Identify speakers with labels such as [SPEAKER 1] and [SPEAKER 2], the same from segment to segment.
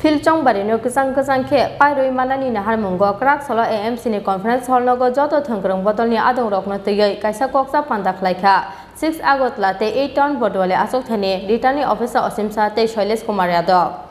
[SPEAKER 1] Filchong barino kesang ke pairoi malani nahar munggo Kraksalo AMC ni conference hall nogo Jotto Thwngkwrwng Bodolni Adongrokno twiwi Kaisa Kokchab Panda Khlaikha 6 August late 8 town Bodolni asok thani returning officer Osimsa te Shailesh Kumar Yadav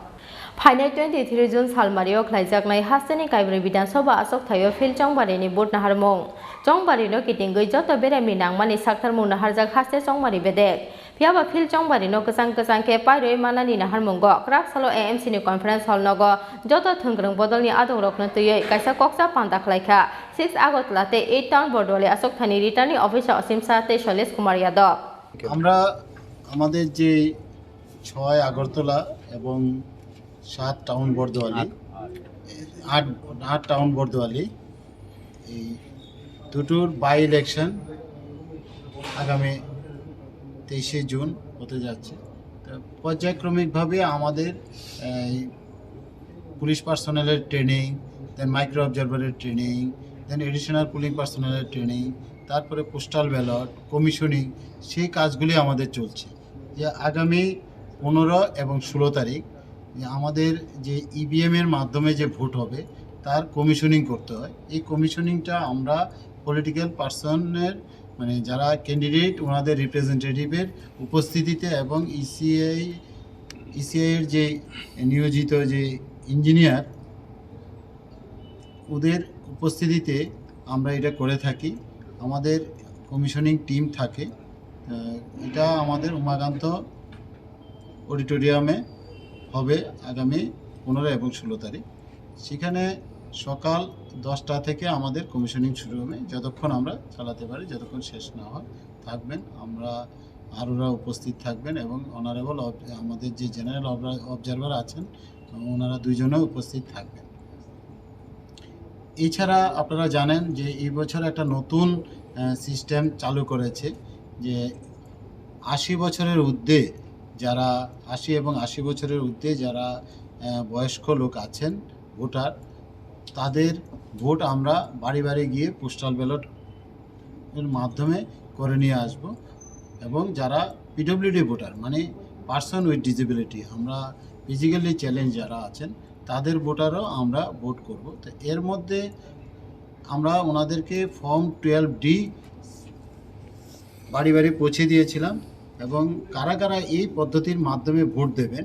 [SPEAKER 1] Final 23 June salmario khlaijaknai hasteni kaibri bidan soba asok thayo Filchong barini bot nahar mung Chongbari no kitingui Jotto beremi nangmani sakthar mung naharjak haste chongbari bedek Piaba Filchong bari no kesang ke pairoi manani nahar munggo Kraksalo AMC ni conference hall nogo Jotto Thwngkwrwng Bodolni Adongrokno twiwi Kaisa Kokchab Panda Khlaikha 6 August late 8 town Bodolni asok thani returning officer Osimsa te Shailesh Kumar Yadav
[SPEAKER 2] আমরা আমাদের যে 6 আগরতলা এবং 7 town Bordowali 8 town Bordowali এই দুটোর by election আগামী 23 June হতে যাচ্ছে। তো পর্যায়ক্রমিকভাবে আমাদের পুলিশ পার্সোনালের ট্রেনিং, দেন মাইক্রো অবজারভারের ট্রেনিং, দেন এডিশনাল পুলিং পার্সোনালের ট্রেনিং, তারপরে পোস্টাল ব্যালট, কমিশনিং, সেই কাজগুলি আমাদের চলছে। যে আগামী 15 এবং 16 তারিখ আমাদের যে ইভিএমের মাধ্যমে যে ভোট হবে তার কমিশনিং করতে হয়। এই কমিশনিংটা আমরা পলিটিক্যাল পার্সনের মানে যারা ক্যান্ডিডেট ওনাদের রিপ্রেজেন্টেটিভের উপস্থিতিতে এবং ইসিআইয়ের যে নিয়োজিত যে ইঞ্জিনিয়ার ওদের উপস্থিতিতে আমরা এটা করে থাকি। আমাদের কমিশনিং টিম থাকে। এটা আমাদের উমাকান্ত অডিটোরিয়ামে হবে আগামী 15 এবং 16 তারিখ। সেখানে সকাল 10টা থেকে আমাদের কমিশনিং শুরু হবে, যতক্ষণ আমরা চালাতে পারি, যতক্ষণ শেষ না হয় থাকবেন। আমরা আরোরা উপস্থিত থাকবেন এবং অনারেবল আমাদের যে জেনারেল অবজারভার আছেন ওনারা দুইজনে উপস্থিত থাকবেন। এছাড়া আপনারা জানেন যে এই বছর একটা নতুন সিস্টেম চালু করেছে যে 80 বছরের ঊর্ধ্বে যারা 80 এবং 80 বছরের ঊর্ধ্বে যারা বয়স্ক লোক আছেন ভোটার, তাদের ভোট আমরা বাড়ি বাড়ি গিয়ে পোস্টাল ব্যালটের মাধ্যমে করে নিয়ে আসব। এবং যারা পিডব্লিউডি ভোটার মানে পার্সন উইথ ডিসেবিলিটি, আমরা ফিজিক্যালি চ্যালেঞ্জ যারা আছেন তাদের ভোটারও আমরা ভোট করব। তো এর মধ্যে আমরা ওনাদেরকে ফর্ম 12D বাড়ি বাড়ি পৌঁছে দিয়েছিলাম এবং কারা কারা এই পদ্ধতির মাধ্যমে ভোট দেবেন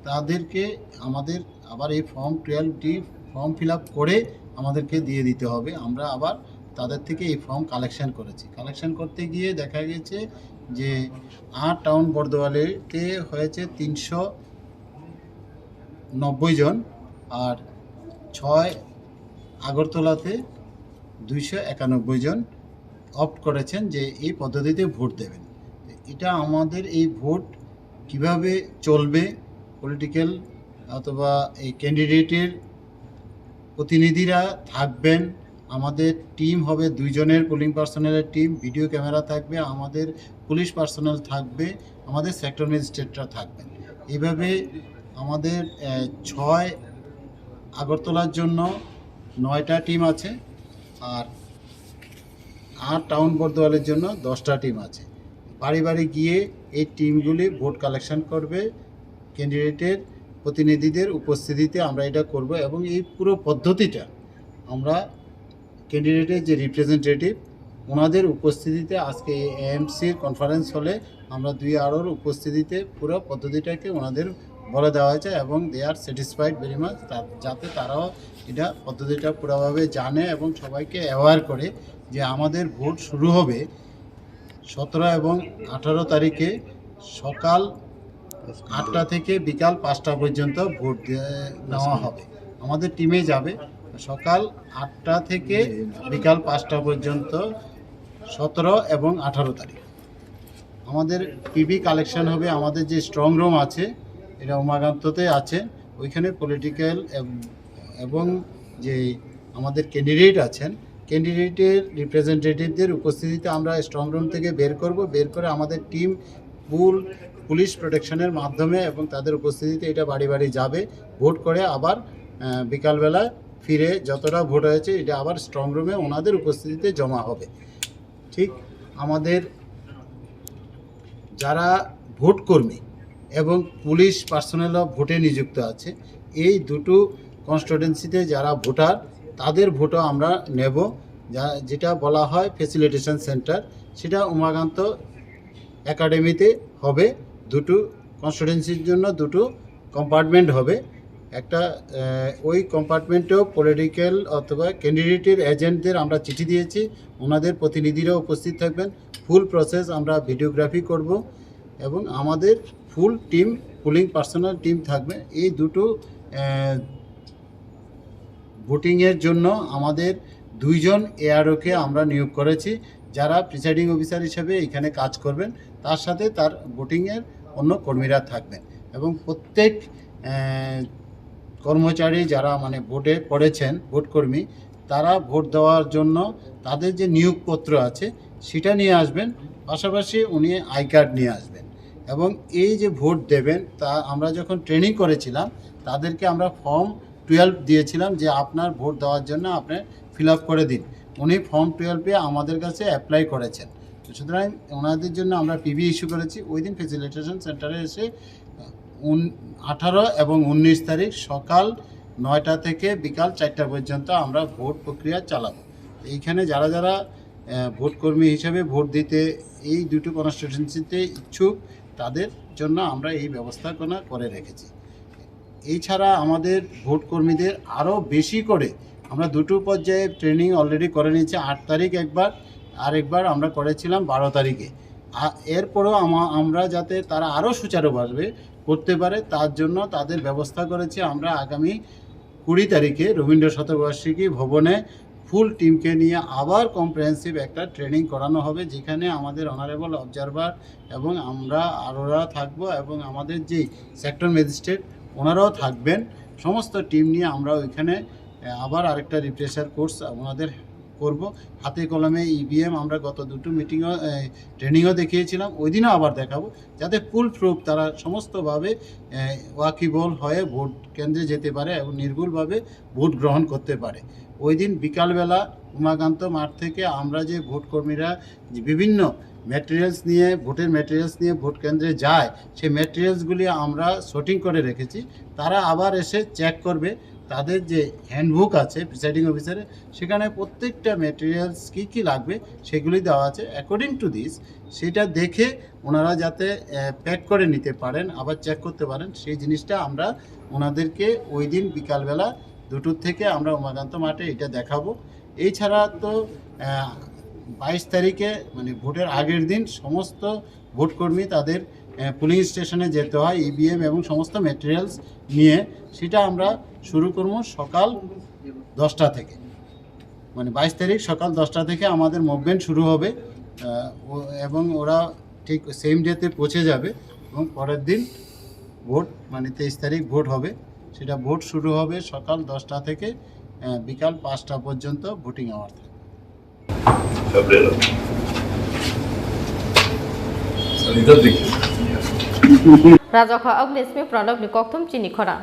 [SPEAKER 2] তাদেরকে আমাদের আবার এই form 12D form fill up করে আমাদেরকে দিয়ে দিতে হবে। আমরা আবার তাদের থেকে এই ফর্ম কালেকশন করেছি। কালেকশন করতে গিয়ে দেখা গেছে যে 8 টাউন বর্দোয়ালিতে হয়েছে 390 জন আর 6 আগরতলাতে 291 জন অপ্ট করেছেন যে এই পদ্ধতিতে ভোট দেবেন। এটা আমাদের এই ভোট কিভাবে চলবে, পলিটিক্যাল অথবা এই ক্যান্ডিডেটের প্রতিনিধিরা থাকবেন, আমাদের টিম হবে 2 জনের পুলিং পার্সোনালের টিম, ভিডিও ক্যামেরা থাকবে, আমাদের পুলিশ পার্সোনাল থাকবে, আমাদের সেক্টর ম্যাজিস্ট্রেটরা থাকবেন। এইভাবে আমাদের 6 আগরতলার জন্য 9টা টিম আছে আর 8 টাউন বর্দোয়ালের জন্য 10টা টিম আছে। বাড়ি বাড়ি গিয়ে এই টিমগুলি ভোট কালেকশন করবে, ক্যান্ডিডেটের প্রতিনিধিদের উপস্থিতিতে আমরা এটা করব। এবং এই পুরো পদ্ধতিটা আমরা ক্যান্ডিডেটের যে রিপ্রেজেন্টেটিভ ওনাদের উপস্থিতিতে আজকে এএমসির কনফারেন্স হলে আমরা 2 আরোর উপস্থিতিতে পুরো পদ্ধতিটাকে ওনাদের বলে দেওয়া হয়েছে এবং দে আর স্যাটিসফাইড ভেরি মাচ, যাতে তারাও এটা পদ্ধতিটা পুরোভাবে জানে এবং সবাইকে অ্যাওয়ার করে যে আমাদের ভোট শুরু হবে 17 এবং 18 তারিখে সকাল 8টা থেকে বিকাল 5টা পর্যন্ত ভোট নেওয়া হবে। আমাদের টিমে যাবে সকাল 8টা থেকে বিকাল 5টা পর্যন্ত 17 এবং 18 তারিখ। আমাদের পিবি কালেকশন হবে, আমাদের যে স্ট্রং রুম আছে এটা উমাকান্ততে আছে, ওইখানে পলিটিক্যাল এবং যে আমাদের ক্যান্ডিডেট আছেন ক্যান্ডিডেটের রিপ্রেজেন্টেটিভদের উপস্থিতিতে আমরা স্ট্রং রুম থেকে বের করে আমাদের টিম পুলিশ প্রোটেকশনের মাধ্যমে এবং তাদের উপস্থিতিতে এটা বাড়ি বাড়ি যাবে, ভোট করে আবার বিকালবেলা ফিরে যতটা ভোট হয়েছে এটা আবার স্ট্রং রুমে ওনাদের উপস্থিতিতে জমা হবে। ঠিক আমাদের যারা ভোট কর্মী এবং পুলিশ পার্সোনেলও ভোটে নিযুক্ত আছে এই দুটো কনস্টিটিউয়েন্সিতে যারা ভোটার তাদের ভোটও আমরা নেব, যেটা বলা হয় ফ্যাসিলিটেশন সেন্টার, সেটা উমাকান্ত একাডেমিতে হবে। দুটো কনস্টিটিউয়েন্সির জন্য দুটো কম্পার্টমেন্ট হবে। একটা ওই কম্পার্টমেন্টেও পলিটিক্যাল অথবা ক্যান্ডিডেটের এজেন্টদের আমরা চিঠি দিয়েছি, ওনাদের প্রতিনিধিরা উপস্থিত থাকবেন। ফুল প্রসেস আমরা ভিডিওগ্রাফি করব এবং আমাদের full team, pooling personal team থাকবে। এই দুটো ভোটিংয়ের জন্য আমাদের 2 জন এআরওকে আমরা নিয়োগ করেছি, যারা প্রিসাইডিং অফিসার হিসেবে এখানে কাজ করবেন, তার সাথে তার ভোটিংয়ের অন্য কর্মীরা থাকবেন। এবং প্রত্যেক কর্মচারী যারা মানে ভোটে পড়েছেন, ভোটকর্মী, তারা ভোট দেওয়ার জন্য তাদের যে নিয়োগপত্র আছে সেটা নিয়ে আসবেন, পাশাপাশি উনি আই কার্ড নিয়ে আসবেন। এবং এই যে ভোট দেবেন, তা আমরা যখন ট্রেনিং করেছিলাম তাদেরকে আমরা ফর্ম 12 দিয়েছিলাম যে আপনার ভোট দেওয়ার জন্য আপনি ফিল আপ করে দিন। উনি ফর্ম 12 আমাদের কাছে অ্যাপ্লাই করেছেন। সুতরাং ওনাদের জন্য আমরা পিবি ইস্যু করেছি। ওই দিন ফ্যাসিলিটেশন সেন্টারে এসে 18 এবং 19 তারিখ সকাল 9টা থেকে বিকাল 4টা পর্যন্ত আমরা ভোট প্রক্রিয়া চালাবো। এইখানে যারা যারা ভোটকর্মী হিসেবে ভোট দিতে এই দুটো কনস্টিটিউয়েন্সিতে ইচ্ছুক, তাদের জন্য আমরা এই ব্যবস্থাপনা করে রেখেছি। এছাড়া আমাদের ভোটকর্মীদের আরও বেশি করে আমরা দুটো পর্যায়ে ট্রেনিং অলরেডি করে নিয়েছি। 8 তারিখ একবার, আরেকবার আমরা করেছিলাম 12 তারিখে। এরপরেও আমরা যাতে তারা আরও সুচারুভাবে করতে পারে, তার জন্য তাদের ব্যবস্থা করেছি। আমরা আগামী 20 তারিখে রবীন্দ্র শতবার্ষিকী ভবনে ফুল টিমকে নিয়ে আবার কম্প্রিহেন্সিভ একটা ট্রেনিং করানো হবে, যেখানে আমাদের অনারেবল অবজারভার এবং আমরা আরোরা থাকবো এবং আমাদের যে সেক্টর ম্যাজিস্ট্রেট ওনারাও থাকবেন। সমস্ত টিম নিয়ে আমরা ওইখানে আবার আরেকটা রিফ্রেশার কোর্স ওনাদের করব। হাতে কলমে ইভিএম আমরা গত দুটো মিটিংও ট্রেনিংও দেখিয়েছিলাম, ওই দিনও আবার দেখাবো, যাতে ফুল প্রুফ তারা সমস্তভাবে ওয়াকিবল হয়ে ভোট কেন্দ্রে যেতে পারে এবং নির্ভুলভাবে ভোট গ্রহণ করতে পারে। ওই দিন বিকালবেলা উমাকান্ত মাঠ থেকে আমরা যে ভোটকর্মীরা বিভিন্ন ম্যাটেরিয়ালস নিয়ে, ভোটের ম্যাটেরিয়ালস নিয়ে ভোট কেন্দ্রে যায়, সেই ম্যাটেরিয়ালসগুলি আমরা শর্টিং করে রেখেছি। তারা আবার এসে চেক করবে তাদের যে হ্যান্ডবুক আছে প্রিসাইডিং অফিসারে, সেখানে প্রত্যেকটা ম্যাটেরিয়ালস কী কী লাগবে সেগুলি দেওয়া আছে। অ্যাকর্ডিং টু দিস, সেটা দেখে ওনারা যাতে প্যাক করে নিতে পারেন, আবার চেক করতে পারেন, সেই জিনিসটা আমরা ওনাদেরকে ওই দিন বিকালবেলা 2টোর থেকে আমরা উমাকান্ত মাঠে এটা দেখাবো। এছাড়া তো 22 তারিখে মানে ভোটের আগের দিন সমস্ত ভোটকর্মী তাদের পুলিং স্টেশনে যেতে হয় ইভিএম এবং সমস্ত ম্যাটেরিয়ালস নিয়ে। সেটা আমরা শুরু করব সকাল 10টা থেকে, মানে 22 তারিখ সকাল 10টা থেকে আমাদের মুভমেন্ট শুরু হবে এবং ওরা ঠিক সেম ডেতে পৌঁছে যাবে এবং পরের দিন ভোট মানে 23 তারিখ ভোট হবে। সেটা ভোট শুরু হবে সকাল 10টা থেকে বিকাল 5টা পর্যন্ত ভোটিং আওয়ার থাকবে।
[SPEAKER 1] Raja Kha Agnes me Pranab ni Kokchab Chini Khorang.